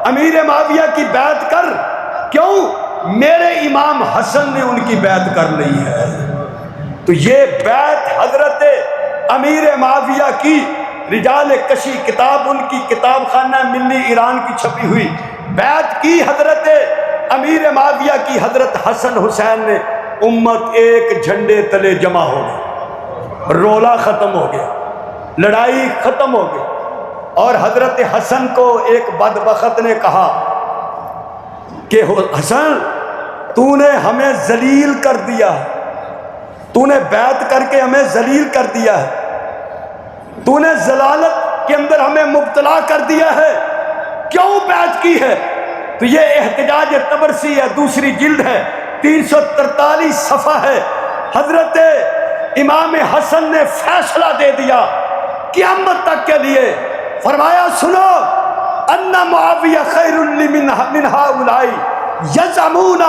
امیر معاویہ کی بیعت کر. کیوں؟ میرے امام حسن نے ان کی بیعت کر لی ہے. تو یہ بیعت حضرت امیر معاویہ کی، رجال کشی کتاب ان کی کتاب خانہ ملی ایران کی چھپی ہوئی، بیعت کی حضرت امیر معاویہ کی حضرت حسن حسین نے. امت ایک جھنڈے تلے جمع ہو گئی، رولا ختم ہو گیا، لڑائی ختم ہو گئی. اور حضرت حسن کو ایک بدبخت نے کہا کہ حسن تو نے ہمیں ذلیل کر دیا ہے، تو نے بیعت کر کے ہمیں ذلیل کر دیا ہے، تو نے ضلالت کے اندر ہمیں مبتلا کر دیا ہے، کیوں بیعت کی ہے؟ تو یہ احتجاج طبرسی ہے، دوسری جلد ہے، 343 صفحہ ہے. حضرت امام حسن نے فیصلہ دے دیا قیامت تک کے لیے. فرمایا سنو، ان معاویہ خیر لی من ہؤلاء یزعمون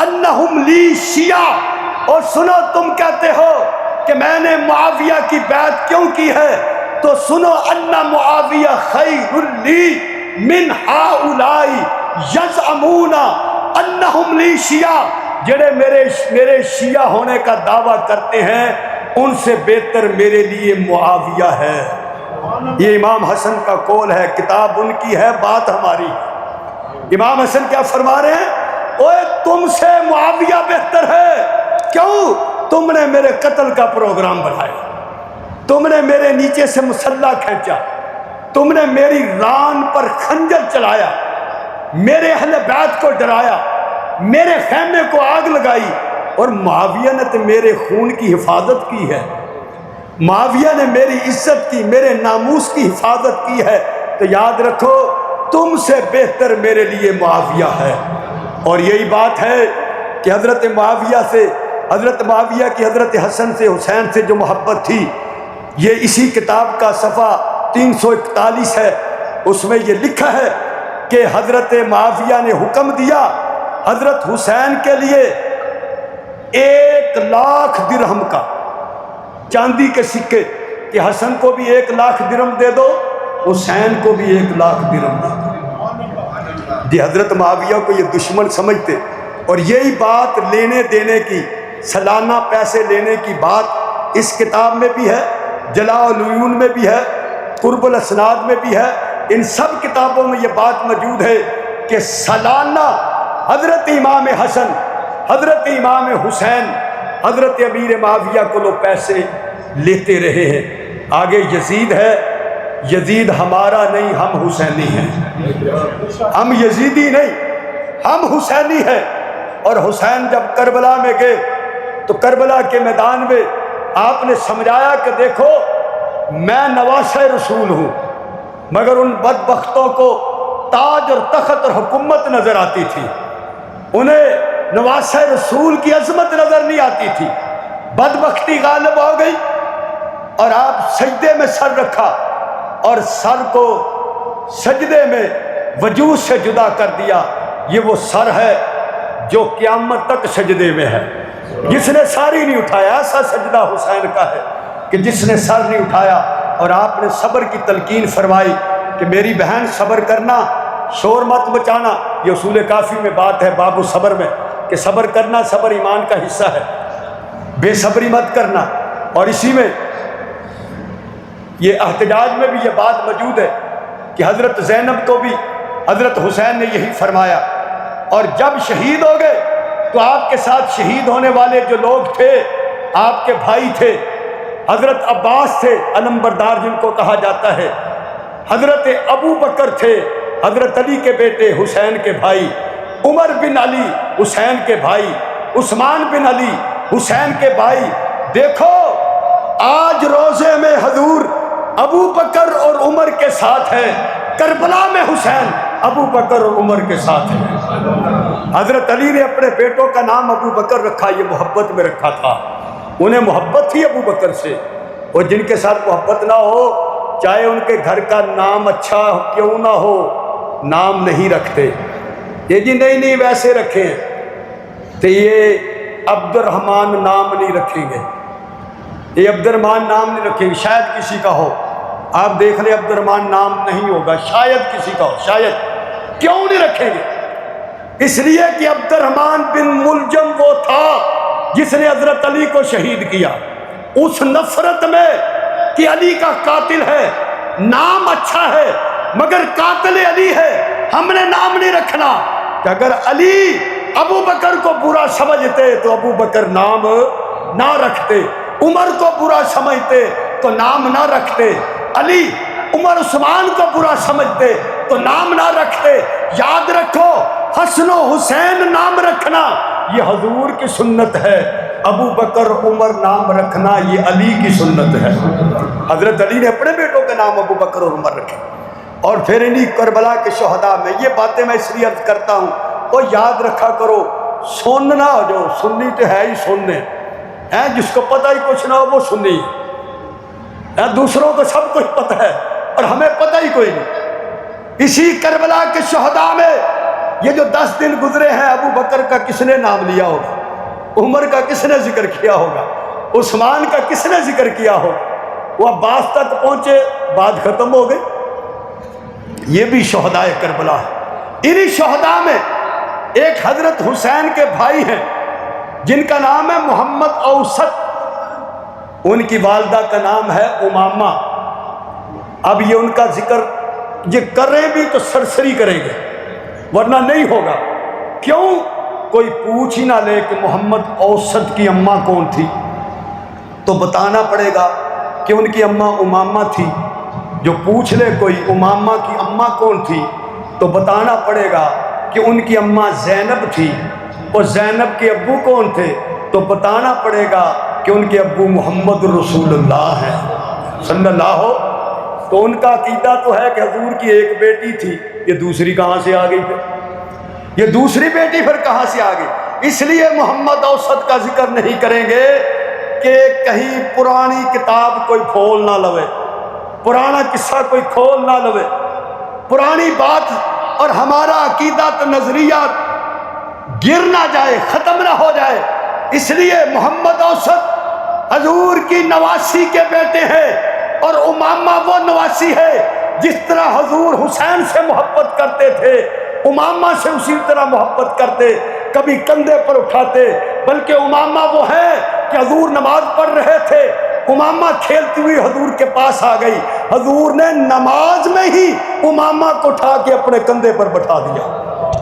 انہم لی شیعہ. اور سنو، تم کہتے ہو کہ میں نے معاویہ کی بیعت کیوں کی ہے، تو سنو ان معاویہ خیر لی من ہؤلاء یزعمون انہم لی شیعہ، جڑے میرے شیعہ ہونے کا دعویٰ کرتے ہیں ان سے بہتر میرے لیے معاویہ ہے۔ یہ امام حسن کا قول ہے، کتاب ان کی ہے، بات ہماری ہے۔ امام حسن کیا فرما رہے ہیں؟ اوے تم سے معاویہ بہتر ہے۔ کیوں؟ تم نے میرے قتل کا پروگرام بنایا، تم نے میرے نیچے سے مسلح کھینچا، تم نے میری ران پر خنجر چلایا، میرے اہل بیت کو ڈرایا، میرے خیمے کو آگ لگائی، اور معاویہ نے تو میرے خون کی حفاظت کی ہے، معاویہ نے میری عزت کی، میرے ناموس کی حفاظت کی ہے۔ تو یاد رکھو تم سے بہتر میرے لیے معاویہ ہے۔ اور یہی بات ہے کہ حضرت معاویہ سے، حضرت معاویہ کی حضرت حسن سے، حسین سے جو محبت تھی، یہ اسی کتاب کا صفحہ 341 ہے، اس میں یہ لکھا ہے کہ حضرت معاویہ نے حکم دیا حضرت حسین کے لیے 1,00,000 درہم کا چاندی کے سکے، کہ حسن کو بھی 1,00,000 درہم دے دو، حسین کو بھی 1,00,000 درہم دے دو۔ جی حضرت معاویہ کو یہ دشمن سمجھتے، اور یہی بات لینے دینے کی، سالانہ پیسے لینے کی بات اس کتاب میں بھی ہے، جلاء العیون میں بھی ہے، قرب الاسناد میں بھی ہے، ان سب کتابوں میں یہ بات موجود ہے کہ سالانہ حضرت امام حسن، حضرت امام حسین، حضرت امیر معاویہ کو لوگ پیسے لیتے رہے ہیں۔ آگے یزید ہے، یزید ہمارا نہیں، ہم حسینی ہیں، ہم یزیدی نہیں، ہم حسینی ہیں۔ اور حسین جب کربلا میں گئے تو کربلا کے میدان میں آپ نے سمجھایا کہ دیکھو میں نواسہ رسول ہوں، مگر ان بدبختوں کو تاج اور تخت اور حکومت نظر آتی تھی، انہیں نواسہ رسول کی عظمت نظر نہیں آتی تھی۔ بدبختی غالب ہو گئی اور آپ سجدے میں سر رکھا، اور سر کو سجدے میں وجود سے جدا کر دیا۔ یہ وہ سر ہے جو قیامت تک سجدے میں ہے، جس نے سر ہی نہیں اٹھایا۔ ایسا سجدہ حسین کا ہے کہ جس نے سر نہیں اٹھایا، اور آپ نے صبر کی تلقین فرمائی کہ میری بہن صبر کرنا، شور مت مچانا۔ یہ اصول کافی میں بات ہے باب الصبر میں کہ صبر کرنا، صبر ایمان کا حصہ ہے، بے صبری مت کرنا۔ اور اسی میں یہ احتجاج میں بھی یہ بات موجود ہے کہ حضرت زینب کو بھی حضرت حسین نے یہی فرمایا، اور جب شہید ہو گئے تو آپ کے ساتھ شہید ہونے والے جو لوگ تھے آپ کے بھائی تھے، حضرت عباس تھے علمبردار جن کو کہا جاتا ہے، حضرت ابو بکر تھے حضرت علی کے بیٹے حسین کے بھائی، عمر بن علی حسین کے بھائی، عثمان بن علی حسین کے بھائی۔ دیکھو آج روزے میں حضور ابو بکر اور عمر کے ساتھ ہے، کربلا میں حسین ابو بکر اور عمر کے ساتھ ہے۔ حضرت علی نے اپنے بیٹوں کا نام ابو بکر رکھا، یہ محبت میں رکھا تھا، انہیں محبت تھی ابو بکر سے، اور جن کے ساتھ محبت نہ ہو چاہے ان کے گھر کا نام اچھا کیوں نہ ہو، نام نہیں رکھتے۔ یہ جی نہیں ویسے رکھیں تو یہ عبد الرحمن نام نہیں رکھیں گے، یہ عبد الرحمن نام نہیں رکھیں گے، شاید کسی کا ہو، آپ دیکھ لیں عبد الرحمن نام نہیں ہوگا، شاید کسی کا ہو، شاید۔ کیوں نہیں رکھیں گے؟ اس لیے کہ عبد الرحمن بن ملجم وہ تھا جس نے حضرت علی کو شہید کیا، اس نفرت میں کہ علی کا قاتل ہے، نام اچھا ہے مگر قاتل علی ہے، ہم نے نام نہیں رکھنا۔ کہ اگر علی ابو بکر کو برا سمجھتے تو ابو بکر نام نہ رکھتے، عمر کو برا سمجھتے تو نام نہ رکھتے، علی عمر عثمان کو برا سمجھتے تو نام نہ رکھتے۔ یاد رکھو حسن و حسین نام رکھنا یہ حضور کی سنت ہے، ابو بکر عمر نام رکھنا یہ علی کی سنت ہے۔ حضرت علی نے اپنے بیٹوں کے نام ابو بکر اور عمر رکھے، اور پھر انہی کربلا کے شہداء میں یہ باتیں میں اس لیے عرض کرتا ہوں، وہ یاد رکھا کرو، سننا ہو جو سنی تو ہے ہی سننے ہیں، جس کو پتہ ہی کچھ نہ ہو وہ سنی ہے، دوسروں کو سب کچھ پتہ ہے اور ہمیں پتہ ہی کوئی نہیں۔ اسی کربلا کے شہداء میں یہ جو 10 دن گزرے ہیں، ابو بکر کا کس نے نام لیا ہوگا، عمر کا کس نے ذکر کیا ہوگا، عثمان کا کس نے ذکر کیا ہوگا؟ وہ عباس تک پہنچے، بات ختم ہو گئی۔ یہ بھی شہداء کربلا ہے۔ انہی شہداء میں ایک حضرت حسین کے بھائی ہیں جن کا نام ہے محمد اوسط، ان کی والدہ کا نام ہے امامہ۔ اب یہ ان کا ذکر یہ کریں بھی تو سرسری کریں گے، ورنہ نہیں ہوگا۔ کیوں؟ کوئی پوچھ ہی نہ لے کہ محمد اوسط کی اماں کون تھی، تو بتانا پڑے گا کہ ان کی اماں امامہ تھی۔ جو پوچھ لے کوئی امامہ کی اماں کون تھی، تو بتانا پڑے گا کہ ان کی اماں زینب تھی، اور زینب کے ابو کون تھے، تو بتانا پڑے گا کہ ان کے ابو محمد رسول اللہ ہیں صلی اللہ ہو۔ تو ان کا عقیدہ تو ہے کہ حضور کی ایک بیٹی تھی، یہ دوسری کہاں سے آ گئی پھر؟ یہ دوسری بیٹی پھر کہاں سے آ گئی؟ اس لیے محمد اوسط کا ذکر نہیں کریں گے کہ کہیں پرانی کتاب کوئی کھول نہ لوے، پرانا قصہ کوئی کھول نہ لوے، پرانی بات اور ہمارا عقیدہ تو نظریہ گر نہ جائے، ختم نہ ہو جائے۔ اس لیے محمد اوسط حضور کی نواسی کے بیٹے ہیں، اور امامہ وہ نواسی ہے جس طرح حضور حسین سے محبت کرتے تھے، امامہ سے اسی طرح محبت کرتے، کبھی کندھے پر اٹھاتے۔ بلکہ امامہ وہ ہے کہ حضور نماز پڑھ رہے تھے، امامہ کھیلتی ہوئی حضور کے پاس آ گئی، حضور نے نماز میں ہی امامہ کو اٹھا کے اپنے کندھے پر بٹھا دیا،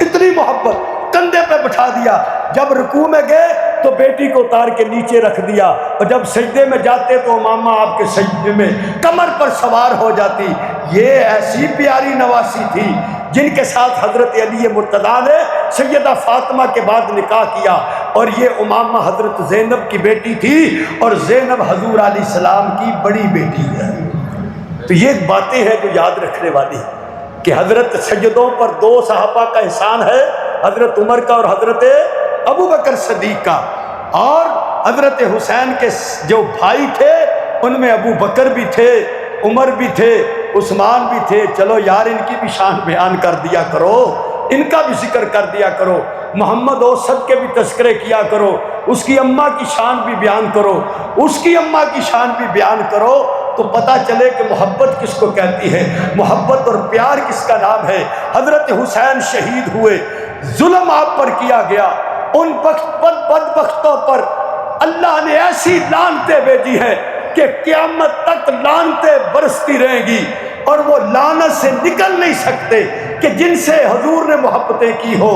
اتنی محبت، کندھے پہ بٹھا دیا۔ جب رکوع میں گئے تو بیٹی کو اتار کے نیچے رکھ دیا، اور جب سجدے میں جاتے تو امامہ آپ کے سجدے میں کمر پر سوار ہو جاتی۔ یہ ایسی پیاری نواسی تھی جن کے ساتھ حضرت علی مرتضیٰ نے سیدہ فاطمہ کے بعد نکاح کیا، اور یہ امامہ حضرت زینب کی بیٹی تھی، اور زینب حضور علیہ السلام کی بڑی بیٹی ہے۔ تو یہ باتیں ہیں جو یاد رکھنے والی ہیں کہ حضرت سجدوں پر دو صحابہ کا احسان ہے، حضرت عمر کا اور حضرت ابو بکر صدیق کا۔ اور حضرت حسین کے جو بھائی تھے ان میں ابو بکر بھی تھے، عمر بھی تھے، عثمان بھی تھے۔ چلو یار ان کی بھی شان بیان کر دیا کرو، ان کا بھی ذکر کر دیا کرو، محمد اوسط کے بھی تذکرے کیا کرو، اس کی اماں کی شان بھی بیان کرو، اس کی اماں کی شان بھی بیان کرو، تو پتہ چلے کہ محبت کس کو کہتی ہے، محبت اور پیار کس کا نام ہے۔ حضرت حسین شہید ہوئے، ظلم آپ پر کیا گیا، ان بدبختوں پر اللہ نے ایسی لعنتیں بھیجی ہیں کہ قیامت تک لعنتیں برستی رہیں گی، اور وہ لعنت سے نکل نہیں سکتے کہ جن سے حضور نے محبتیں کی ہو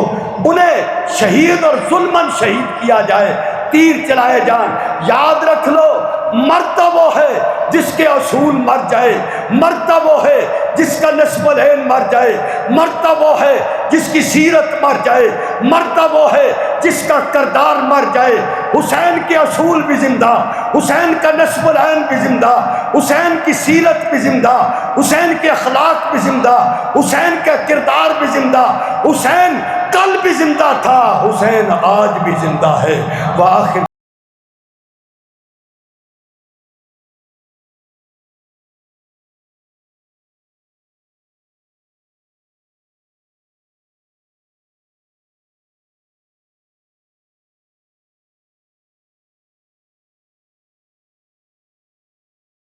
انہیں شہید اور ظلماً شہید کیا جائے، تیر چلائے جان۔ یاد رکھ لو، مرتا وہ ہے جس کے اصول مر جائے، مرتا وہ ہے جس کا نسب العین مر جائے، مرتا وہ ہے جس کی سیرت مر جائے، مرتا وہ ہے جس کا کردار مر جائے۔ حسین کے اصول بھی زندہ، حسین کا نسب العین بھی زندہ، حسین کی سیرت بھی زندہ، حسین کے اخلاق بھی زندہ، حسین کا کردار بھی زندہ۔ حسین کل بھی زندہ تھا، حسین آج بھی زندہ ہے۔ وآخر